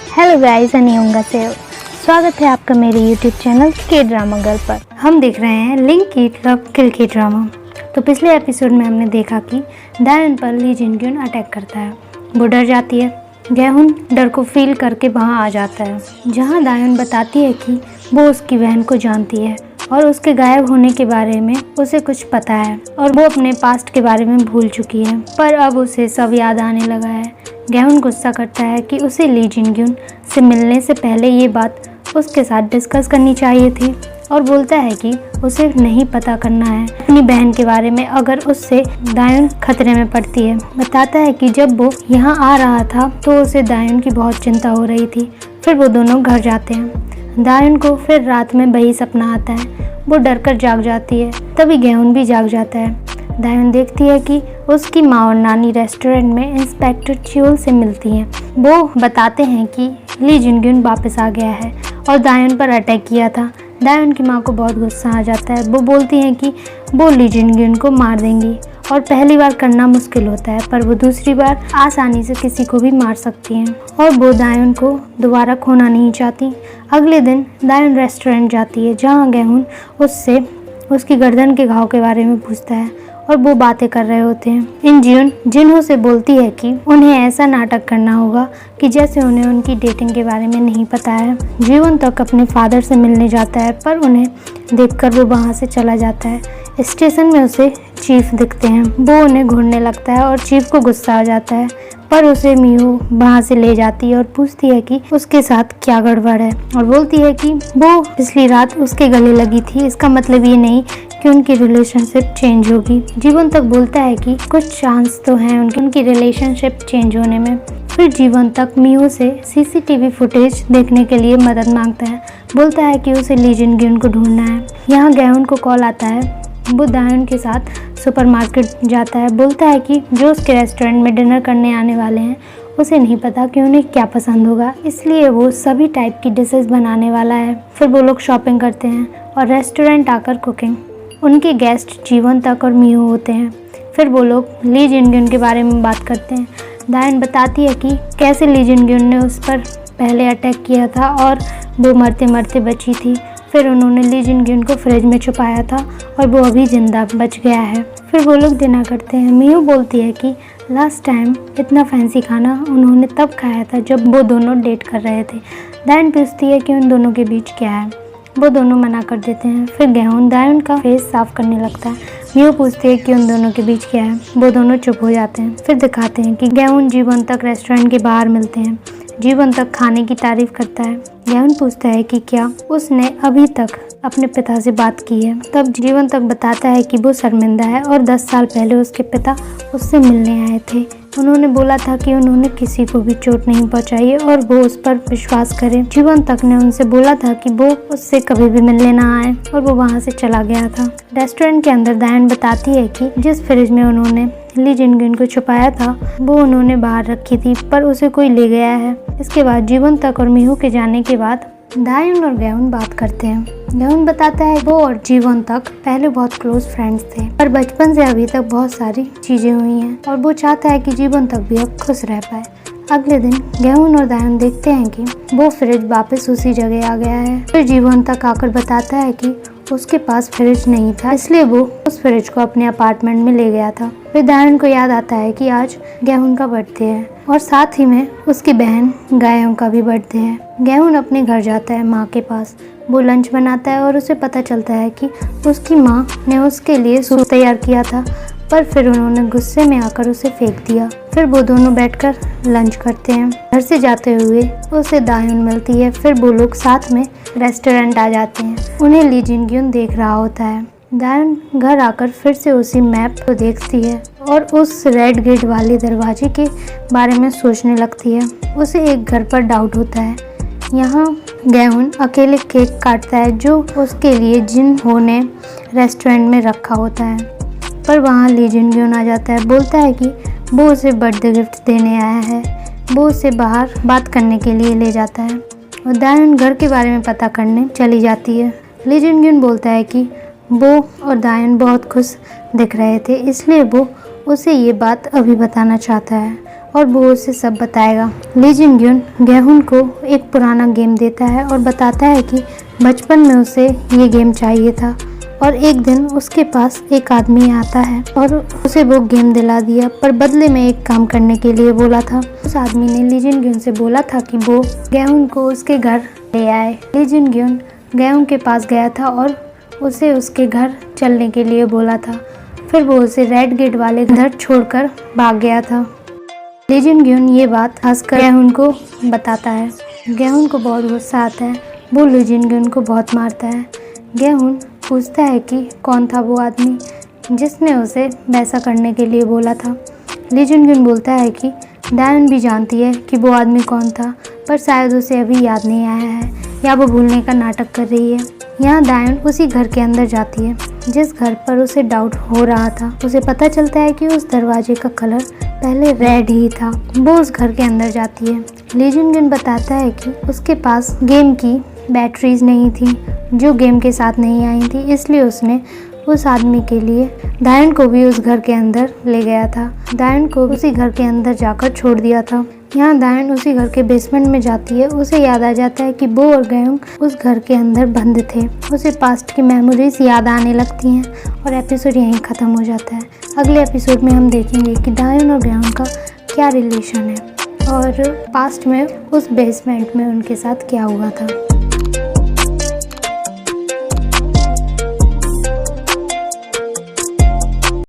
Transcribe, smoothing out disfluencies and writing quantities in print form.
Hello guys, अनियोंगा से स्वागत है आपका मेरे यूट्यूब चैनल के ड्रामा गर्ल पर। हम देख रहे हैं लिंक ईट लव किल के ड्रामा। तो पिछले एपिसोड में हमने देखा कि दायन पर ली जिनग्यून अटैक करता है। वो डर जाती है। गैहुन डर को फील करके वहाँ आ जाता है, जहाँ दायन बताती है कि वो उसकी बहन को जानती है और उसके गायब होने के बारे में उसे कुछ पता है और वो अपने पास्ट के बारे में भूल चुकी है, पर अब उसे सब याद आने लगा है। गैहुन गुस्सा करता है कि उसे ली जिनग्यून से मिलने से पहले ये बात उसके साथ डिस्कस करनी चाहिए थी और बोलता है कि उसे नहीं पता करना है अपनी बहन के बारे में अगर उससे दायन खतरे में पड़ती है। बताता है कि जब वो यहाँ आ रहा था तो उसे दायन की बहुत चिंता हो रही थी। फिर वो दोनों घर जाते हैं। दायन को फिर रात में वही सपना आता है। वो डर कर जाग जाती है। तभी गैहुन भी जाग जाता है। दायन देखती है कि उसकी माँ और नानी रेस्टोरेंट में इंस्पेक्टर च्योल से मिलती हैं। वो बताते हैं कि ली जिनग्यून वापस आ गया है और दायन पर अटैक किया था। दायन की माँ को बहुत गुस्सा आ जाता है। वो बोलती हैं कि वो ली जिनग्यून को मार देंगी और पहली बार करना मुश्किल होता है, पर वो दूसरी बार आसानी से किसी को भी मार सकती हैं और वो दायन को दोबारा खोना नहीं चाहती। अगले दिन दायन रेस्टोरेंट जाती है, जहाँ गैहुन उससे उसकी गर्दन के घाव के बारे में पूछता है और वो बातें कर रहे होते हैं। इंजियन जिन्हों से बोलती है कि उन्हें ऐसा नाटक करना होगा कि जैसे उन्हें उनकी डेटिंग के बारे में नहीं पता है। जीवन तक अपने फादर से मिलने जाता है, पर उन्हें देखकर वो वहाँ से चला जाता है। स्टेशन में उसे चीफ दिखते हैं। वो उन्हें घूरने लगता है और चीफ को गुस्सा आ जाता है, पर उसे मियू वहाँ से ले जाती है और पूछती है कि उसके साथ क्या गड़बड़ है और बोलती है कि वो पिछली रात उसके गले लगी थी। इसका मतलब ये नहीं कि उनकी रिलेशनशिप चेंज होगी। जीवन तक बोलता है कि कुछ चांस तो हैं उनकी रिलेशनशिप चेंज होने में। फिर जीवन तक मियू से सीसीटीवी फुटेज देखने के लिए मदद मांगता है। बोलता है कि उसे ली जिनग्यून को ढूंढना है। यहाँ गैहुन को कॉल आता है। वो दायन के साथ सुपरमार्केट जाता है। बोलता है कि जो उसके रेस्टोरेंट में डिनर करने आने वाले हैं उसे नहीं पता कि उन्हें क्या पसंद होगा, इसलिए वो सभी टाइप की डिशेस बनाने वाला है। फिर वो लोग शॉपिंग करते हैं और रेस्टोरेंट आकर कुकिंग। उनके गेस्ट जीवन तक और मियू होते हैं। फिर वो लोग ली जिनग्यून के बारे में बात करते हैं। दायन बताती है कि कैसे ली जिनग्यून ने उस पर पहले अटैक किया था और वो मरते मरते बची थी। फिर उन्होंने ली जिनग्यून को फ्रिज में छुपाया था और वो अभी जिंदा बच गया है। फिर वो लोग डिनर करते हैं। मियू बोलती है कि लास्ट टाइम इतना फैंसी खाना उन्होंने तब खाया था जब वो दोनों डेट कर रहे थे। दायन पूछती है कि उन दोनों के बीच क्या है। वो दोनों मना कर देते हैं। फिर गैहुन दायन का फेस साफ करने लगता है। मियू पूछती है कि उन दोनों के बीच क्या है। वो दोनों चुप हो जाते हैं। फिर दिखाते हैं कि गैहुन जीवन तक रेस्टोरेंट के बाहर मिलते हैं। जीवन तक खाने की तारीफ करता है। गैहुन पूछता है कि क्या उसने अभी तक अपने पिता से बात की है। तब जीवन तक बताता है कि वो शर्मिंदा है और 10 साल पहले उसके पिता उससे मिलने आए थे। उन्होंने बोला था कि उन्होंने किसी को भी चोट नहीं पहुंचाई और वो उस पर विश्वास करे। जीवन तक ने उनसे बोला था कि वो उससे कभी भी मिलने ना आए और वो वहां से चला गया था। रेस्टोरेंट के अंदर दायन बताती है कि जिस फ्रिज में उन्होंने ली जिनग्यून को छुपाया था वो उन्होंने बाहर रखी थी, पर उसे कोई ले गया है। इसके बाद जीवन तक और मियू के जाने के बाद दायन और गैहुन बात करते हैं। गैहुन बताता है वो और जीवन तक पहले बहुत क्लोज फ्रेंड्स थे, पर बचपन से अभी तक बहुत सारी चीजें हुई हैं और वो चाहता है कि जीवन तक भी अब खुश रह पाए। अगले दिन गैहुन और दायन देखते हैं कि वो फ्रिज वापस उसी जगह आ गया है। फिर जीवन तक आकर बताता है कि उसके पास फ्रिज नहीं था, इसलिए वो उस फ्रिज को अपने अपार्टमेंट में ले गया था। फिर दायन को याद आता है कि आज गैहुन का बर्थडे है और साथ ही में उसकी बहन गायों का भी बर्थडे है। गैहुन अपने घर जाता है माँ के पास। वो लंच बनाता है और उसे पता चलता है कि उसकी माँ ने उसके लिए सूप तैयार किया था, पर फिर उन्होंने गुस्से में आकर उसे फेंक दिया। फिर वो दोनों बैठकर लंच करते हैं। घर से जाते हुए उसे दायन मिलती है। फिर वो लोग साथ में रेस्टोरेंट आ जाते हैं। उन्हें ली जिनग्यून देख रहा होता है। दायन घर आकर फिर से उसी मैप को देखती है और उस रेड गेट वाले दरवाजे के बारे में सोचने लगती है। उसे एक घर पर डाउट होता है। यहाँ गैहुन अकेले केक काटता है जो उसके लिए जिन ने रेस्टोरेंट में रखा होता है, पर वहाँ ली जिनग्यून आ जाता है। बोलता है कि वो उसे बर्थडे गिफ्ट देने आया है। वो उसे बाहर बात करने के लिए ले जाता है और दायन घर के बारे में पता करने चली जाती है। ली जिनग्यून बोलता है कि वो और दायन बहुत खुश दिख रहे थे, इसलिए वो उसे ये बात अभी बताना चाहता है और वो उसे सब बताएगा। ली जिन-ग्युन गैहुन को एक पुराना गेम देता है और बताता है कि बचपन में उसे ये गेम चाहिए था और एक दिन उसके पास एक आदमी आता है और उसे वो गेम दिला दिया, पर बदले में एक काम करने के लिए बोला था। उस आदमी ने ली जिन-ग्युन से बोला था कि वो गैहुन को उसके घर ले आए। ली जिन-ग्युन गैहुन के पास गया था और उसे उसके घर चलने के लिए बोला था। फिर वो उसे रेड गेट वाले घर छोड़कर भाग गया था। ली जिन-ग्युन ये बात हंसकर गैहुन को बताता है। गैहुन को बहुत गुस्सा आता है, वो ली जिन-ग्युन को बहुत मारता है। गैहुन पूछता है कि कौन था वो आदमी जिसने उसे वैसा करने के लिए बोला था। ली जिन-ग्युन बोलता है कि दायन भी जानती है कि वो आदमी कौन था, पर शायद उसे अभी याद नहीं आया है या वो भूलने का नाटक कर रही है। यहाँ दायन उसी घर के अंदर जाती है जिस घर पर उसे डाउट हो रहा था। उसे पता चलता है कि उस दरवाजे का कलर पहले रेड ही था। वो उस घर के अंदर जाती है। ली जिन-ग्युन बताता है कि उसके पास गेम की बैटरीज नहीं थी जो गेम के साथ नहीं आई थी, इसलिए उसने उस आदमी के लिए दायन को भी उस घर के अंदर ले गया था। दायन को उसी घर के अंदर जाकर छोड़ दिया था। यहाँ दायन उसी घर के बेसमेंट में जाती है। उसे याद आ जाता है कि वो और गैहुन उस घर के अंदर बंद थे। उसे पास्ट की मेमोरीज याद आने लगती हैं और एपिसोड यहीं ख़त्म हो जाता है। अगले एपिसोड में हम देखेंगे कि दायन और गैहुन का क्या रिलेशन है और पास्ट में उस बेसमेंट में उनके साथ क्या हुआ था।